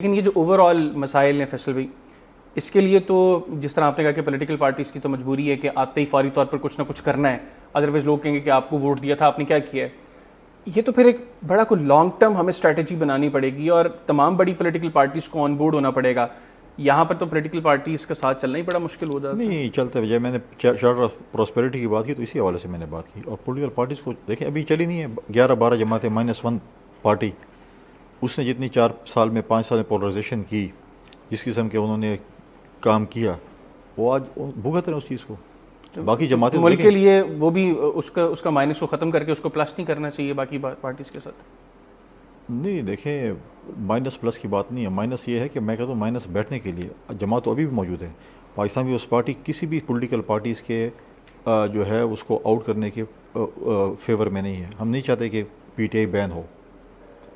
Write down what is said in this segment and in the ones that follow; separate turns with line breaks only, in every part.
लेकिन ये जो ओवरऑल मसाइल हैं फैसल भाई, इसके लिए तो जिस तरह आपने कहा कि पॉलिटिकल पार्टीज़ की तो मजबूरी है कि आते ही फौरी तौर पर कुछ ना कुछ करना है, अदरवाइज लोग कहेंगे कि आपको वोट दिया था आपने क्या किया है। ये तो फिर एक बड़ा कोई लॉन्ग टर्म हमें स्ट्रैटेजी बनानी पड़ेगी और तमाम बड़ी पॉलिटिकल पार्टीज़ को ऑन बोर्ड होना पड़ेगा। यहाँ पर तो पॉलिटिकल पार्टीज़ का साथ चलना ही बड़ा मुश्किल हो जाता है।
नहीं चलते जब मैंने चार्टर ऑफ प्रॉस्पेरिटी की बात की तो इसी हवाले से मैंने बात की। और पॉलिटिकल पार्टीज़ को देखें, अभी चली नहीं है 11-12 जमातें -1 पार्टी, उसने जितनी 4 साल में 5 साल में पोलराइजेशन की, जिस किस्म के उन्होंने काम किया, वो आज भुगत रहे हैं उस चीज़ को। बाकी जमातें
मुल्क के लिए वो भी उसका माइनस को ख़त्म करके उसको प्लस नहीं करना चाहिए बाकी पार्टीज़ के साथ।
नहीं देखें, माइनस प्लस की बात नहीं है। माइनस ये है कि मैं कहता हूँ माइनस बैठने के लिए जमात तो अभी भी मौजूद है। पाकिस्तान पीपल्स पार्टी किसी भी पॉलिटिकल पार्टीज़ के जो है उसको आउट करने के फेवर में नहीं है। हम नहीं चाहते कि PTI बैन हो।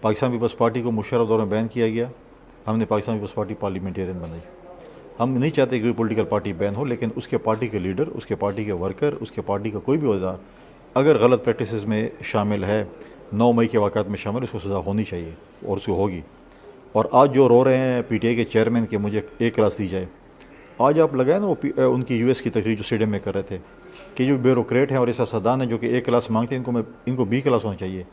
पाकिस्तान पीपल्स पार्टी को मुशर्रफ दौर में बैन किया गया, हमने पाकिस्तान पीपल्स पार्टी पार्लियामेंटेरियन बनाई। हम नहीं चाहते कि कोई पॉलिटिकल पार्टी बैन हो, लेकिन उसके पार्टी के लीडर, उसके पार्टी के वर्कर, उसके पार्टी का कोई भी अहदेदार अगर गलत प्रैक्टिसेस में शामिल है, 9 मई के वाक़ात में शामिल, उसको सज़ा होनी चाहिए और उसको होगी। और आज जो रो रहे हैं PTI के चेयरमैन के मुझे A क्लास दी जाए, आज आप लगाए ना वो उनकी US की तकरीर जो स्टेडियम में कर रहे थे कि जो ब्यूरोक्रेट हैं और ऐसा सदान है जो कि A क्लास मांगते हैं, इनको B क्लास होना चाहिए।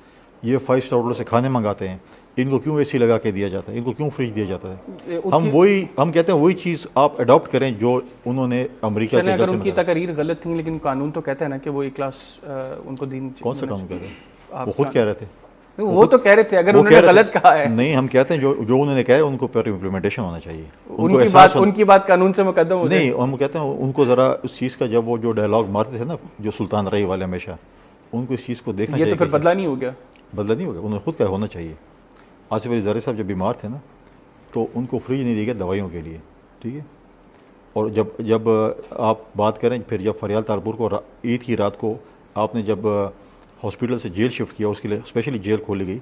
ये 5 स्टार होटलों से खाने मंगाते हैं, इनको क्यों AC लगा के दिया जाता है, इनको क्यों फ्रिज दिया जाता है। हम कहते हैं वही चीज़ आप अडॉप्ट करें जो उन्होंने अमेरिका के।
अगर उनकी तकरीर गलत थी, लेकिन कानून तो कहता है ना कि वो A क्लास उनको दिन।
कौन सा कानून कह रहे हैं? वो खुद कह रहे थे।
वो तो कह रहे थे अगर उन्होंने गलत कहा है।
नहीं, हम कहते हैं जो उन्होंने कहा है उनको पर इम्प्लीमेंटेशन होना चाहिए।
उनकी बात कानून से मुकद्दम हो जाए।
नहीं, हम कहते हैं उनको ज़रा उस चीज़ का, जब वो जो डायलॉग मारते थे ना जो सुल्तान रही वाले, हमेशा उनको इस चीज़ को देखना चाहिए।
ये तो फिर बदला नहीं हो गया।
बदला नहीं हो गया, उन्होंने खुद का होना चाहिए। आसिफ अली ज़रदारी साहब जब बीमार थे ना, तो उनको फ्री नहीं दिया गया दवाइयों के लिए, ठीक है। और जब आप बात करें, फिर जब फरियाल तारपुर को ईद की रात को आपने जब हॉस्पिटल से जेल शिफ्ट किया, उसके लिए स्पेशली जेल खोली गई,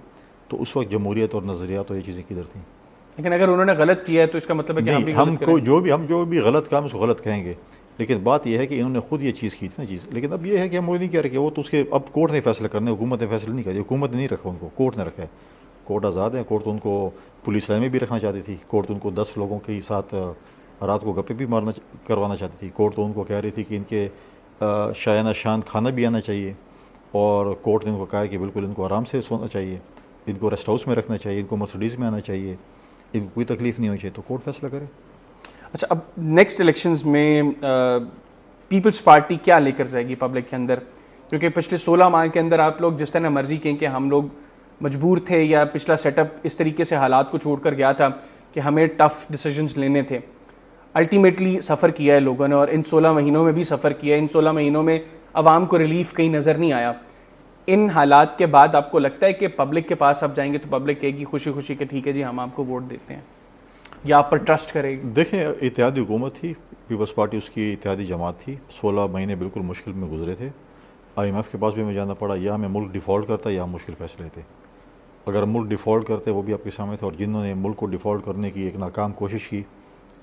तो उस वक्त जमहूरियत और नज़रियात और ये चीज़ें किधर थी।
लेकिन अगर उन्होंने गलत किया है तो इसका मतलब है कि
हम जो भी गलत काम उसको गलत कहेंगे, लेकिन बात यह है कि इन्होंने खुद ये चीज़ की थी ना चीज़। लेकिन अब ये है कि हम वो नहीं कह रहे कि वो तो उसके अब कोर्ट ने फैसला करने, हुकूमत ने फैसला नहीं किया। हुकूमत ने नहीं रखा उनको, कोर्ट ने रखा है। कोर्ट आज़ाद है। कोर्ट तो उनको पुलिस लाइन में भी रखना चाहती थी। कोर्ट तो उनको 10 लोगों के साथ रात को गप्पे भी करवाना चाहती थी। कोर्ट तो उनको कह रही थी कि इनके शायाना शान खाना भी आना चाहिए। और कोर्ट ने उनको कहा है कि बिल्कुल इनको आराम से सोना चाहिए, इनको रेस्ट हाउस में रखना चाहिए, इनको मर्सिडीज़ में आना चाहिए, इनको कोई तकलीफ़ नहीं होनी चाहिए। तो कोर्ट फैसला करे।
अच्छा, अब नेक्स्ट इलेक्शंस में पीपल्स पार्टी क्या लेकर जाएगी पब्लिक के अंदर? क्योंकि पिछले 16 माह के अंदर आप लोग जिस तरह मर्जी कहें कि हम लोग मजबूर थे, या पिछला सेटअप इस तरीके से हालात को छोड़कर गया था कि हमें टफ़ डिसीजंस लेने थे। अल्टीमेटली सफ़र किया है लोगों ने, और इन 16 महीनों में भी सफ़र किया है। इन 16 महीनों में आवाम को रिलीफ कहीं नज़र नहीं आया। इन हालात के बाद आपको लगता है कि पब्लिक के पास आप जाएंगे तो पब्लिक कहेगी खुशी खुशी कि ठीक है जी हम आपको वोट देते हैं, या आप पर ट्रस्ट करेगी?
देखें, इत्तेहादी हुकूमत थी, पीपल्स पार्टी उसकी इत्तेहादी जमात थी। 16 महीने बिल्कुल मुश्किल में गुजरे थे। IMF के पास भी हमें जाना पड़ा, या हमें मुल्क डिफ़ॉल्ट करता या मुश्किल फैसले थे। अगर मुल्क डिफ़ॉल्ट करते, वो भी आपके सामने थे, और जिन्होंने मुल्क को डिफ़ॉल्ट करने की एक नाकाम कोशिश की,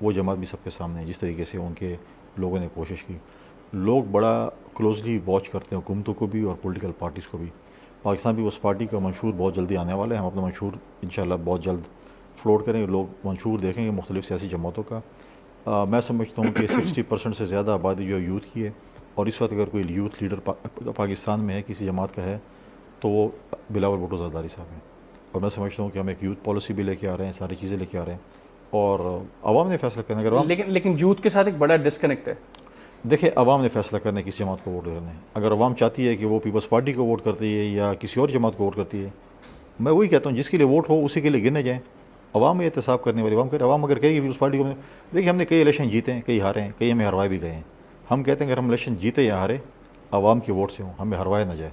वो जमात भी सबके सामने है। जिस तरीके से उनके लोगों ने कोशिश की, लोग बड़ा क्लोजली वॉच करते हैं हुकूमतों को भी और पॉलिटिकल पार्टीज़ को भी। पाकिस्तान पीपल्स पार्टी का मंशूर बहुत जल्दी आने वाला है। हम अपना मंशूर इंशाल्लाह बहुत जल्द फ्लोट करेंगे। लोग मंशूर देखेंगे मुख्तलिफ़ सियासी जमातों का। मैं समझता हूँ कि 60% से ज़्यादा आबादी जो यूथ की है, और इस वक्त अगर कोई यूथ लीडर पाकिस्तान में है, किसी जमात का है, तो वो बिलावल भुट्टो ज़रदारी साहब हैं। और मैं समझता हूँ कि हम एक यूथ पॉलिसी भी लेके आ रहे हैं, सारी चीज़ें लेके आ रहे हैं, और आवाम ने फैसला करना। अगर
लेकिन यूथ के साथ एक बड़ा डिस्कनेक्ट है।
देखिए, अवाम ने फैसला करना है किस जमात को वोट करना है। अगर अवाम चाहती है कि वो पीपल्स पार्टी को वोट करती है या किसी और जमात को वोट करती है, मैं वही कहता हूँ जिसके लिए वोट हो उसी के लिए गिने जाएँ। अवाम में एहतसाब करने वाली अवाम अगर कहेगी पीपल्स पार्टी को, देखिए हमने कई इलेक्शन जीते हैं, कई हारे हैं, कई हमें हरवाए भी गए हैं। हम कहते हैं अगर हम इलेक्शन जीते या हारे, अवाम के वोट से हों, हमें हरवाए ना जाए।